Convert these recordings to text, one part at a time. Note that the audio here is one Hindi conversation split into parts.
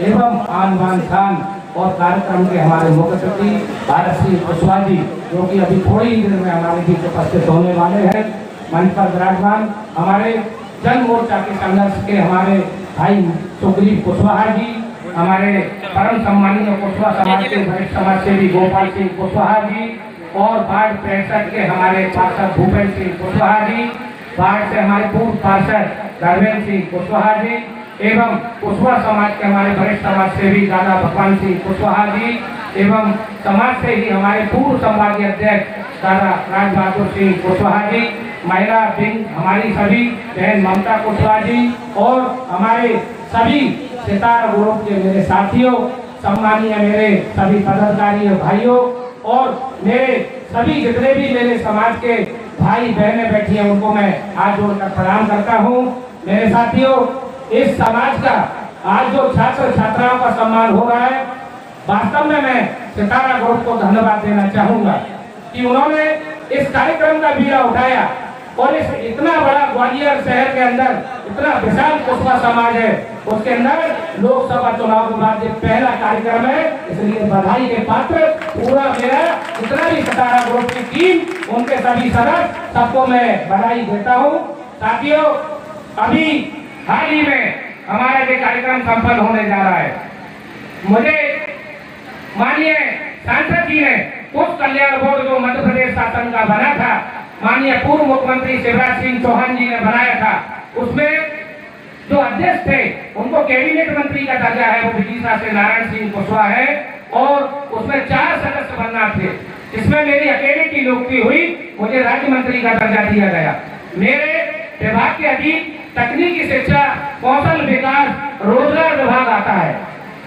एवं आन बान शान और कार्यक्रम के हमारे मुख्य अतिथि भारत सिंह कुशवाहा जी, जो कि अभी थोड़ी ही देर में हमारे बीच उपस्थित होने वाले हैं। मंच पर विराजमान हमारे जन मोर्चा के संघर्ष के हमारे भाई सुग्रीव कुशवाहा जी, हमारे परम सम्मानीय कुशवाहा समाज के वरिष्ठ समाज सेवी गोपाल सिंह कुशवाहा जी और वार्ड 65 के हमारे पार्षद भूपेंद्र सिंह कुशवाहा जी, वार्ड से हमारे पूर्व पार्षद धर्मेंद्र सिंह कुशवाहा जी एवं कुशवाहा समाज के हमारे वरिष्ठ समाज सेवी दादा भगवान सिंह कुशवाहा जी एवं समाज से ही हमारे पूर्व संभागीय अध्यक्ष दादा राज बहादुर सिंह कुशवाहा जी, महिला विंग हमारी सभी बहन ममता कुशवाहा जी और हमारे सभी सितारा ग्रुप के मेरे साथियों, सम्मानीय मेरे सभी पदाधिकारी भाइयों और मेरे सभी जितने भी मेरे समाज के भाई बहनें बैठी हैं उनको मैं हाथ जोड़कर प्रणाम करता हूँ। मेरे साथियों, इस समाज का आज जो छात्र छात्राओं का सम्मान हो रहा है, वास्तव में मैं सितारा ग्रुप को धन्यवाद देना चाहूंगा कि उन्होंने इस कार्यक्रम का बीड़ा उठाया और इस इतना बड़ा ग्वालियर शहर के अंदर इतना विशाल कुशवाहा समाज है, उसके अंदर लोकसभा चुनाव के बाद ये पहला कार्यक्रम है, इसलिए बधाई के पात्र पूरा मेरा जितना भी सितारा ग्रुप की टीम, उनके सभी सदस्य, सबको मैं बधाई देता हूँ। साथियों, अभी हाल ही में हमारा ये कार्यक्रम संपन्न होने जा रहा है। मुझे माननीय सांसद जी ने उस कल्याण बोर्ड जो मध्य प्रदेश शासन का बना था, माननीय पूर्व मुख्यमंत्री शिवराज सिंह चौहान जी ने बनाया था, उसमें जो अध्यक्ष थे उनको कैबिनेट मंत्री का दर्जा है, वो विदिशा से नारायण सिंह कुशवाहा है और उसमें 4 सदस्य बनना थे। इसमें मेरी अकेले की नियुक्ति हुई, मुझे राज्य मंत्री का दर्जा दिया गया। मेरे विभाग के अधीन तकनीकी शिक्षा, कौशल विकास, रोजगार विभाग आता है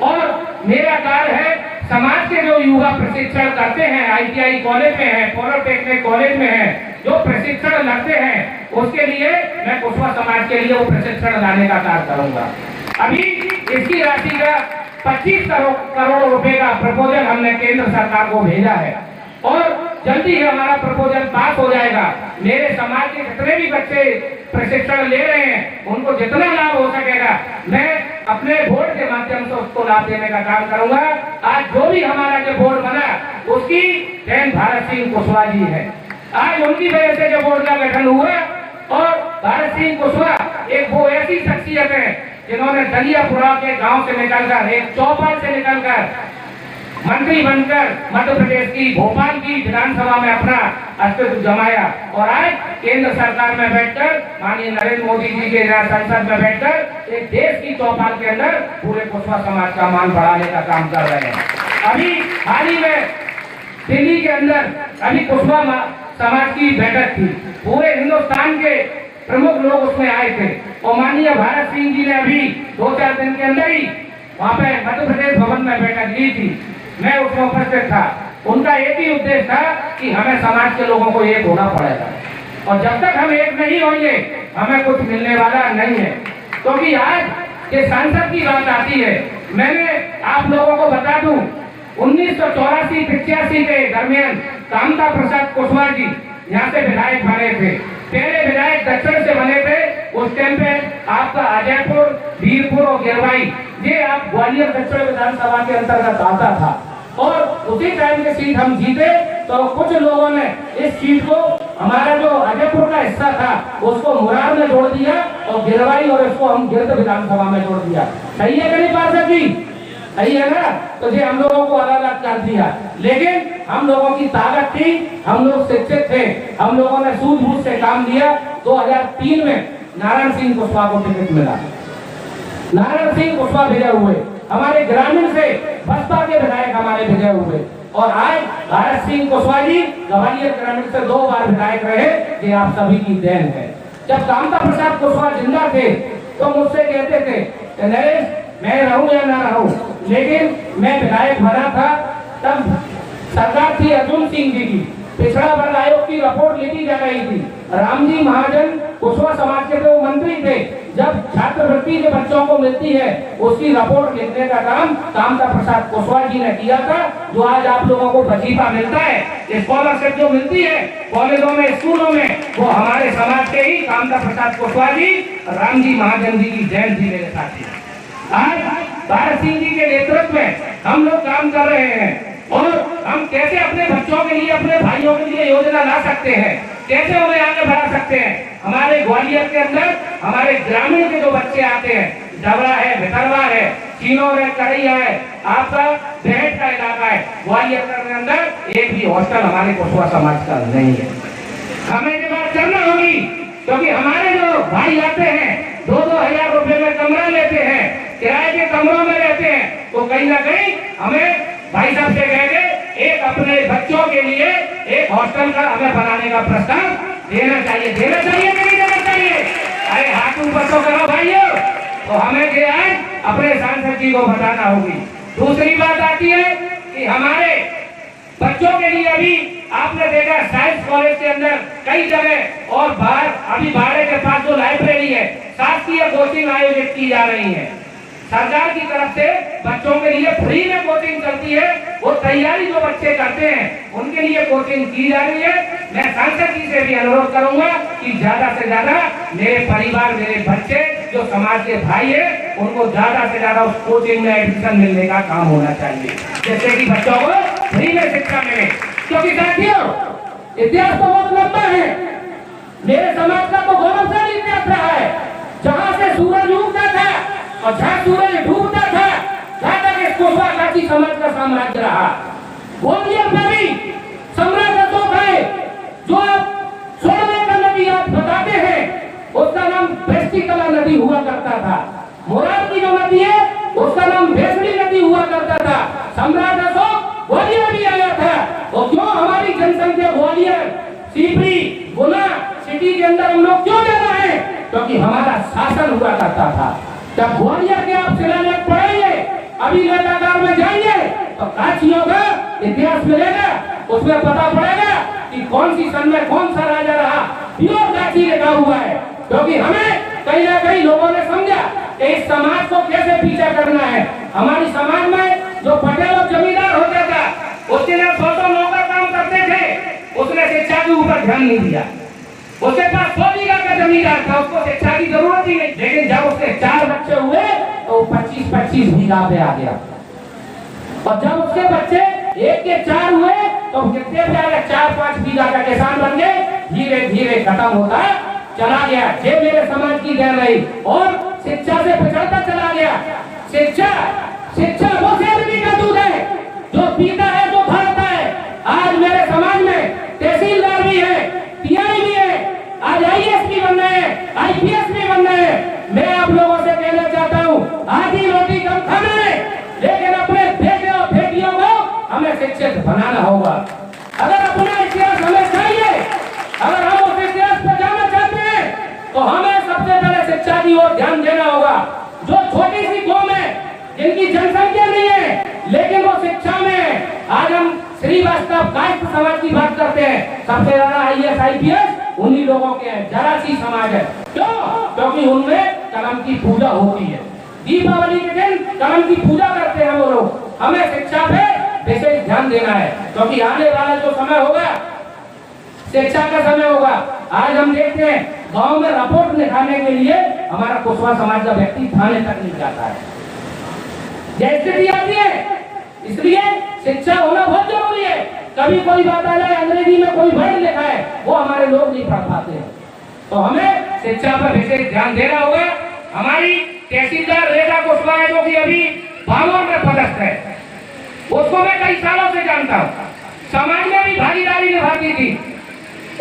और मेरा कार्य है समाज के जो युवा प्रशिक्षण करते हैं, ITI कॉलेज में है, पॉलिटेक्निक कॉलेज में है, जो प्रशिक्षण लगते हैं उसके लिए मैं कुशवाहा समाज के लिए वो प्रशिक्षण लाने का कार्य करूंगा। अभी इसकी राशि का 25 करोड़ रुपए का प्रपोजल हमने केंद्र सरकार को भेजा है और जल्दी ही हमारा प्रपोजल पास हो जाएगा। मेरे समाज के जितने भी बच्चे प्रशिक्षण ले रहे हैं उनको जितना लाभ हो सकेगा मैं अपने बोर्ड के माध्यम से उसको लाभ देने का काम करूंगा। आज जो भी हमारा जो बोर्ड बना उसकी देन भारत सिंह कुशवाहा जी है। आज उनकी वजह से जो बोर्ड का गठन हुआ और भारत सिंह कुशवाहा एक वो ऐसी शख्सियत है जिन्होंने दलियापुरा के गांव से निकलकर, एक चौपाल से निकलकर मंत्री बनकर मध्य प्रदेश की भोपाल की विधानसभा में अपना अस्तित्व जमाया और आज केंद्र सरकार में बैठकर माननीय नरेंद्र मोदी जी के संसद में बैठकर एक देश की चौपाल के अंदर पूरे कुशवाहा समाज का मान बढ़ाने का काम कर रहे हैं। अभी हाल ही में दिल्ली के अंदर अभी कुशवाहा समाज की बैठक थी, पूरे हिंदुस्तान के प्रमुख लोग उसमें आए थे और माननीय भारत सिंह जी ने अभी 2-4 दिन के अंदर ही वहाँ पे मध्य प्रदेश भवन में बैठक ली थी। मैं उसमें उपस्थित था। उनका एक ही उद्देश्य था कि हमें समाज के लोगों को एक होना पड़ेगा और जब तक हम एक नहीं होंगे हमें कुछ मिलने वाला नहीं है। क्योंकि आज ये सांसद की बात आती है, मैंने आप लोगों को बता दूं 1984-85 के दरमियान कामता प्रसाद कुशवाहा जी यहाँ से विधायक बने थे। पहले विधायक दक्षिण से बने थे। उस टाइम पे आपका अजयपुर, वीरपुर और गिरवाई ये आप ग्वालियर दक्षिण विधानसभा के अंतर्गत आता था और उसी टाइम की सीट हम जीते तो कुछ लोगों ने इस सीट को हमारा जो अजयपुर का हिस्सा था उसको मुरार में जोड़ दिया और गिरवाई और इसको हम गिरद विधानसभा में जोड़ दिया। सही है कि नहीं पार्षद जी? सही है ना? तो ये हम लोगों को अलग अलग कर दिया, लेकिन हम लोगों की ताकत थी, हम लोग शिक्षित थे, हम लोगों ने सूझबूझ से काम दिया। 2003 में नारायण सिंह कुशवाहा को टिकट मिला। नारायण सिंह कुशवाहा विजय हुए, हमारे ग्रामीण से बसपा के विधायक हमारे विजय हुए और आज भारत सिंह कुशवाहा जी ग्वालियर ग्रामीण से 2 बार विधायक रहे। ये आप सभी की देन है। जब कामता प्रसाद कुशवाहा जिंदा थे तो मुझसे कहते थे नरेश मैं रहूं या ना रहूं, लेकिन मैं विधायक बना था तब सरकार थी अर्जुन सिंह जी की, पिछड़ा वर्ग आयोग की रिपोर्ट लिखी जा रही थी। रामजी महाजन कुशवाहा समाज के जो मंत्री थे, जब छात्रवृत्ति जो बच्चों को मिलती है उसकी रिपोर्ट लिखने का काम कामता प्रसाद कुशवाहा जी ने किया था। जो आज आप लोगों को वजीफा मिलता है, स्कॉलरशिप जो मिलती है कॉलेजों में, स्कूलों में, वो हमारे समाज के ही कामता प्रसाद कुशवाहा जी, रामजी महाजन जी की जयंती मेरे साथ है। आज भारत सिंह जी के नेतृत्व में हम लोग काम कर रहे हैं और हम कैसे अपने बच्चों के लिए, अपने भाइयों के लिए योजना ला सकते हैं, कैसे उन्हें आगे बढ़ा सकते हैं। हमारे ग्वालियर के अंदर हमारे ग्रामीण के जो बच्चे आते हैं, डबरा है, भितरवा है, चीनोर है, करैया है, आपका बेहट का इलाका है, ग्वालियर के अंदर एक भी हॉस्टल हमारे कुशवा समाज का नहीं है। हमें ये बात करना होगी, क्योंकि हमारे जो भाई आते हैं 2-2 हजार रुपए में कमरा लेते हैं, किराए के कमरों में रहते हैं, तो कहीं ना कहीं हमें भाई साहब से कहेंगे एक अपने बच्चों के लिए एक हॉस्टल का हमें बनाने का प्रस्ताव देना चाहिए कि नहीं देना चाहिए। अरे हाथ ऊपर तो करो भाइयों, तो हमें जो है अपने सांसद जी को बताना होगी। दूसरी बात आती है कि हमारे बच्चों के लिए अभी आपने देखा साइंस कॉलेज के अंदर कई जगह और बाहर अभी बाड़े के पास जो लाइब्रेरी है, शासकीय कोचिंग आयोजित की जा रही है। सरकार की तरफ से बच्चों के लिए फ्री में कोचिंग चलती है, वो तैयारी जो बच्चे करते हैं उनके लिए कोचिंग की जा रही है। मैं सांसद जी से भी अनुरोध करूंगा कि ज्यादा से ज्यादा मेरे परिवार, मेरे बच्चे जो समाज के भाई है, उनको ज्यादा से ज्यादा उस कोचिंग में एडमिशन मिलने का काम होना चाहिए, जिससे कि बच्चों को फ्री में शिक्षा मिले। क्योंकि साथियों इतिहास तो बहुत लंबा है, मेरे समाज का तो गौरवशाली इतिहास रहा है। जहाँ से सूरज उगता था और जहाँ सूरज डूबता था, जहाँ तक इस कुशवा काची समाज का साम्राज्य रहा। ग्वालियर में भी सम्राट अशोक है, जो आप सोने का नदी आप बताते हैं, उसका नाम बेस्टी कला नदी हुआ करता था। मुराद की जो नदी है उसका नाम बेसड़ी नदी हुआ करता था। सम्राट अशोक ग्वालियर भी आया था। और क्यों हमारी जनसंख्या ग्वालियर, सीपरी, गुना सिटी के अंदर हम लोग क्यों ज्यादा है? क्योंकि हमारा शासन हुआ करता था। जब ग्वालियर के आप शिलालेख पढ़ेंगे, अभी लेखाकार में जाएंगे, तो काचियों का इतिहास मिलेगा, उसमें पता पड़ेगा कि कौन सी सन में कौन सा राजा रहा। प्योर काची लिखा हुआ है। क्योंकि हमें कहीं ना कहीं लोगों ने समझा कि इस समाज को कैसे पीछा करना है। हमारी समाज में जो पटेल और जमींदार होता था, उसके लिए 100 नौकर काम करते थे, उसने शिक्षा के ऊपर ध्यान नहीं दिया। उसके पास 100 बीघा का जमींदार था, उसको शिक्षा की जरूरत ही नहीं। लेकिन जब उसके 4 बच्चे हुए तो 25-25 बीघा पे आ गया। और जब उसके बच्चे 1 के 4 हुए तो कितने पे आ गए? 4-5 बीघा का किसान बन गए। धीरे धीरे खत्म होता चला गया। ये मेरे समाज की देन रही और शिक्षा से पिछड़ता चला गया। शिक्षा वो शेरनी का दूध है जो पीता है, जो भरता है। आज मेरे समाज में तहसीलदार भी है, टीआई भी है, आज आईएएस भी बन रहे हैं, आईपीएस भी बन रहे हैं। मैं आप लोगों से कहना चाहता हूँ, आधी रोटी कम खाना है, लेकिन अपने बेटे और बेटियों को हमें शिक्षित बनाना होगा। अगर अपना इतिहास हमें चाहिए, अगर हम उस इतिहास पर जाना चाहते हैं, तो हमें सबसे पहले शिक्षा की ओर ध्यान देना होगा। जो छोटी सी कौम है, जिनकी जनसंख्या नहीं है, लेकिन वो शिक्षा में, आज हम श्रीवास्तव कास्ट समाज की बात करते हैं, सबसे ज्यादा आईएएस आईपीएस उन्हीं लोगों के हैं। जरा सी समाज है। क्यों? क्योंकि उनमें कलम की पूजा होती है। दीपावली के दिन कलम की पूजा करते हैं वो लोग। हमें शिक्षा पे विशेष ध्यान देना है, क्योंकि आने वाला जो समय होगा शिक्षा का समय होगा। आज हम देखते हैं गांव में रिपोर्ट लिखाने के लिए हमारा कुशवा समाज का व्यक्ति थाने तक नहीं जाता है। यह स्थिति आती है, इसलिए शिक्षा होना बहुत जरूरी है। कभी कोई बात आ जाए, अंग्रेजी में कोई वर्ड लिखा है, वो हमारे लोग नहीं पढ़ पाते हैं। तो हमें शिक्षा पर विशेष ध्यान देना होगा। हमारी तहसीलदार रेखा कुशवाहा जो कि अभी बामोर में पदस्थ है, उसको मैं कई सालों से जानता हूँ। समाज में भी भागीदारी निभाती थी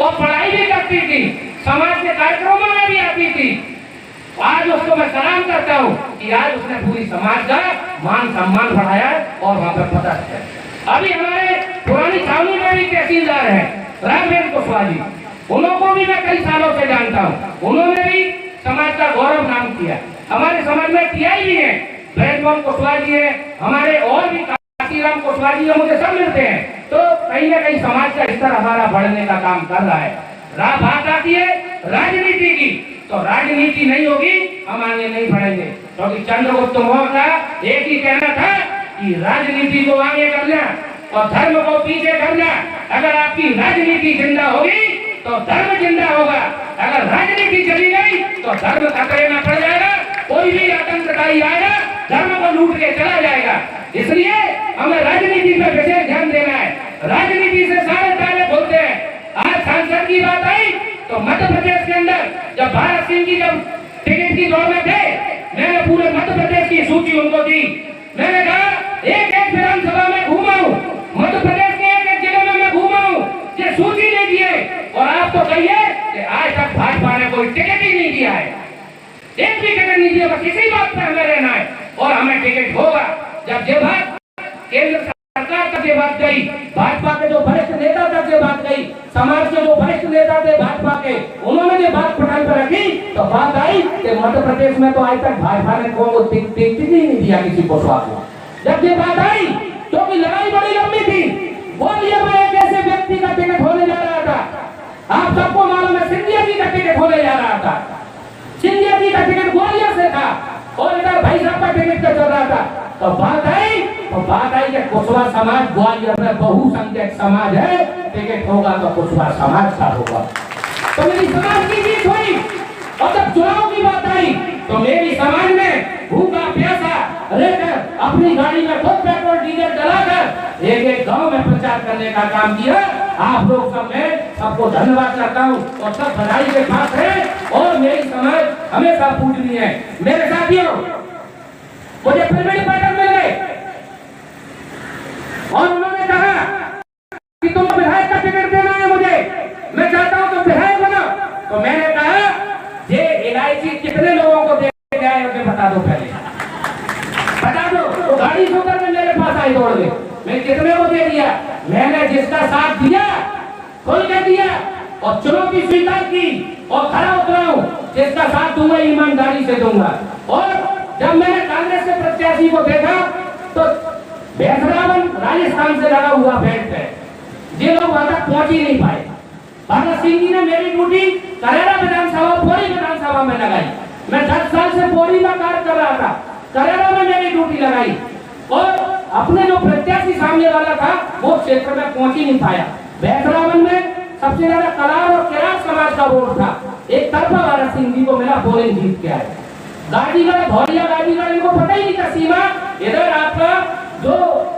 और पढ़ाई भी करती थी, समाज के कार्यक्रमों में भी आती थी। आज उसको मैं सलाम करता हूँ कि आज उसने पूरी समाज का मान सम्मान बढ़ाया और वहाँ पर पदस्थ है। अभी हमारे पुरानी छावनी में भी तहसीलदार है रामवेद कुशवाहा जी, उनको भी मैं कई सालों से जानता हूँ। उन्होंने भी समाज का गौरव नाम किया। हमारे समाज में टीआई भी है, ब्रजमोहन कुशवाहा जी है, हमारे और भी काशीराम कुशवाहा जी मुझे सब मिलते हैं। तो कहीं ना कहीं समाज का स्तर हमारा बढ़ने का काम कर रहा है। बात आती है राजनीति की, तो राजनीति नहीं होगी, हम आगे नहीं बढ़ेंगे। क्योंकि चंद्रगुप्त मौर्य का एक ही कहना था कि राजनीति को आगे करना और धर्म को पीछे करना। अगर आपकी राजनीति जिंदा होगी तो धर्म जिंदा होगा। अगर राजनीति चली गई तो धर्म खतरे में पड़ जाएगा। कोई भी आतंककारी आएगा धर्म को लूट के चला जाएगा। इसलिए हमें राजनीति पर विशेष ध्यान देना है। राजनीति से सारे ताले बोलते हैं। आज सांसद की बात आई तो मध्य प्रदेश के अंदर जब भारत सिंह की जब टिकट की दौड़ में थे, मैंने पूरे मध्य प्रदेश की सूची उनको दी। मैंने कहा एक एक विधानसभा में घूमा हूँ, मध्य प्रदेश के एक एक जिले में मैं घूमा हूँ, ये सूची ले दिए। और आप तो कहिए कि आज तक भाजपा ने कोई टिकट ही नहीं दिया है, एक भी टिकट नहीं दिया। बस इसी बात पर हमें रहना है और हमें टिकट होगा। जब ये बात केंद्र सरकार तक ये बात गई, भाजपा के जो वरिष्ठ नेता तक ये बात गई, समाज के जो वरिष्ठ नेता थे भाजपा के, उन्होंने ये बात पटल पर रखी तो बात आई कि मध्य प्रदेश में तो आज तक भाजपा ने को टिकट ही नहीं दिया किसी को को। जब ये बात आई क्योंकि लड़ाई बड़ी लंबी थी, ग्वालियर में एक ऐसे व्यक्ति का टिकट होने जा रहा था, आप सबको मालूम है, सिंधिया जी का टिकट होने जा रहा था। सिंधिया जी का टिकट ग्वालियर से था और इधर भाई साहब का टिकट चल रहा था। तो बात आई कि कुशवाहा समाज ग्वालियर में बहुसंख्यक समाज है, टिकट होगा तो कुशवाहा समाज का होगा। तो मेरी समाज की जीत हुई। और जब चुनाव की बात आई तो मेरी समाज ने भूखा प्यासा रहकर अपनी गाड़ी में खुद पेट्रोल डीजल डलाकर एक एक गांव में प्रचार करने का काम किया। आप लोग सब मैं सबको धन्यवाद करता हूँ और सब बधाई के साथ है। और मेरी समाज हमेशा पूजनीय है। मेरे साथियों, मुझे फिल्मी पार्टनर मिल गए और उन्होंने कहा कि तुम विधायक का टिकट देना है मुझे, मैं चाहता हूं तुम विधायक बनो। तो मैंने कहा ये इलायची कितने लोगों को दे गया मुझे बता दो, पहले बता दो। तो गाड़ी से उतर के मेरे पास आई दौड़ के, मैं कितने को दे दिया? मैंने जिसका साथ दिया खोल के दिया और चुनौती स्वीकार की और खड़ा उतरा हूं। जिसका साथ दूंगा ईमानदारी से दूंगा। और जब मैंने कांग्रेस के प्रत्याशी को देखा तो भैंसरावन राजस्थान से लगा हुआ फेंट है, ये लोग वहां तक पहुंच ही नहीं पाए। भगत सिंह जी ने मेरी ड्यूटी करेरा विधानसभा पौरी विधानसभा में लगाई। मैं 10 साल से पौरी में कार्य कर रहा था, करेरा में मेरी ड्यूटी लगाई और अपने जो प्रत्याशी सामने वाला था वो क्षेत्र में पहुंच ही नहीं पाया। भैंसरावन में सबसे ज्यादा कलार और किरात समाज का वोट था, एक तरफा भगत सिंह जी को मिला, पोलिंग जीत के आए। गाड़ीगढ़ धौलिया गाड़ीगढ़ इनको पता ही नहीं था सीमा। इधर आपका जो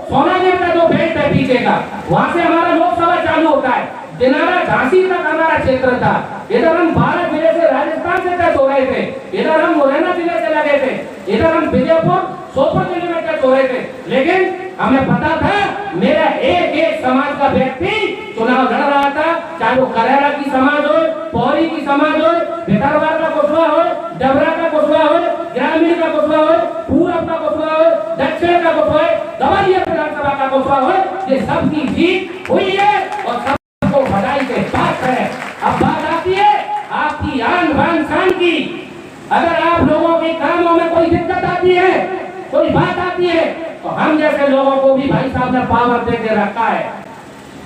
सोनादेव का जो बेल्ट है पीछे का, वहां से हमारा लोकसभा चालू होता है। दिनारा झांसी तक हमारा क्षेत्र था। इधर हम 12 जिले से राजस्थान से टच हो रहे थे, इधर हम मुरैना जिले से लगे थे, इधर हम विजयपुर सोपर जिले में टच हो रहे थे। लेकिन हमें पता था मेरा एक एक समाज का व्यक्ति चुनाव लड़ रहा था, चाहे वो करेरा की समाज हो, पौरी की समाज हो, भितरवार का कुशवाहा हो, डबरा का कुशवाहा हो, ग्रामीण का कुशवाहा हो, पूरब का कुशवाहा हो, दक्षिण का कुशवाहा हो, ग्वालियर विधानसभा का कुशवाहा हो, ये सबकी जीत हुई है और सबको बधाई के साथ है। अब बात आती है आपकी आन बान शान की। अगर आप लोगों के कामों में कोई दिक्कत आती है, कोई बात आती है, तो हम जैसे लोगों को भी भाई साहब ने पावर दे के रखा है।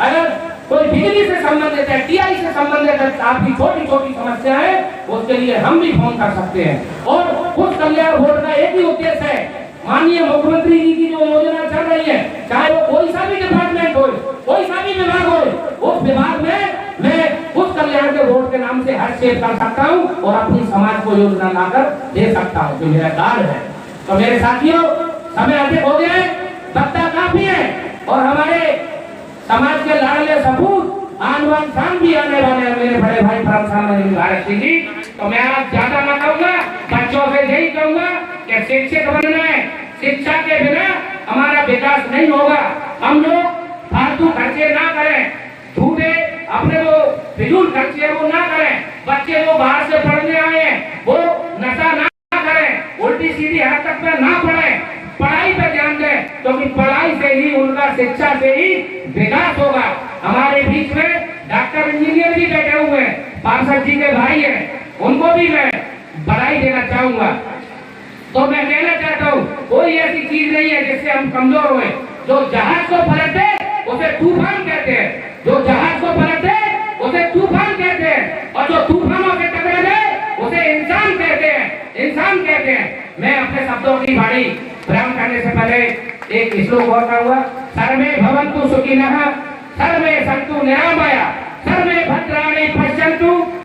अगर कोई बिजली से संबंधित है, टीआई से संबंधित है, आपकी छोटी छोटी समस्या है, उसके लिए हम भी फोन कर सकते हैं। और उस कल्याण बोर्ड का एक ही उद्देश्य है, माननीय मुख्यमंत्री जी की जो योजना चल रही है, चाहे वो कोई सा भी डिपार्टमेंट हो, कोई सा भी विभाग हो, उस विभाग में मैं उस कल्याण के बोर्ड के नाम से हस्तक्षेप कर सकता हूँ और अपनी समाज को योजना लाकर दे सकता हूँ, जो मेरा कार्य है। तो मेरे साथियों, समय अधिक हो गया है, वक्ता काफी है और हमारे समाज के लाडले सपूत आनवान शान भी आने वाले हैं, मेरे बड़े भाई परम भारत सिंह जी। तो मैं आज ज्यादा न कहूँगा, बच्चों से यही कहूँगा कि शिक्षित बनना है। शिक्षा के बिना हमारा विकास नहीं होगा। हम लोग फालतू खर्चे ना करें, झूठे अपने जो फिजूल खर्चे वो ना करें। बच्चे जो बाहर से पढ़ने आए हैं वो नशा ना करें, उल्टी सीधी हरकत में ना पड़े, पढ़ाई पे ध्यान दें, क्योंकि पढ़ाई से ही उनका, शिक्षा से ही विकास होगा। हमारे बीच में डॉक्टर इंजीनियर भी बैठे हुए हैं, पार्षद जी के भाई हैं, उनको भी मैं बधाई देना चाहूंगा। तो मैं कहना चाहता हूँ कोई ऐसी चीज नहीं है जिससे हम कमजोर हुए। जो जहाज को पलटे उसे तूफान कहते हैं, जो जहाज को पलटे उसे तूफान कहते हैं और जो तूफानों से टकराए उसे इंसान कहते हैं, इंसान कहते हैं। मैं अपने शब्दों की बाड़ी प्रारंभ करने से पहले एक श्लोक और कहूंगा। सर्वे भवन्तु सुखिनः, सर्वे सन्तु निरामया, सर्वे भद्राणि पश्यन्तु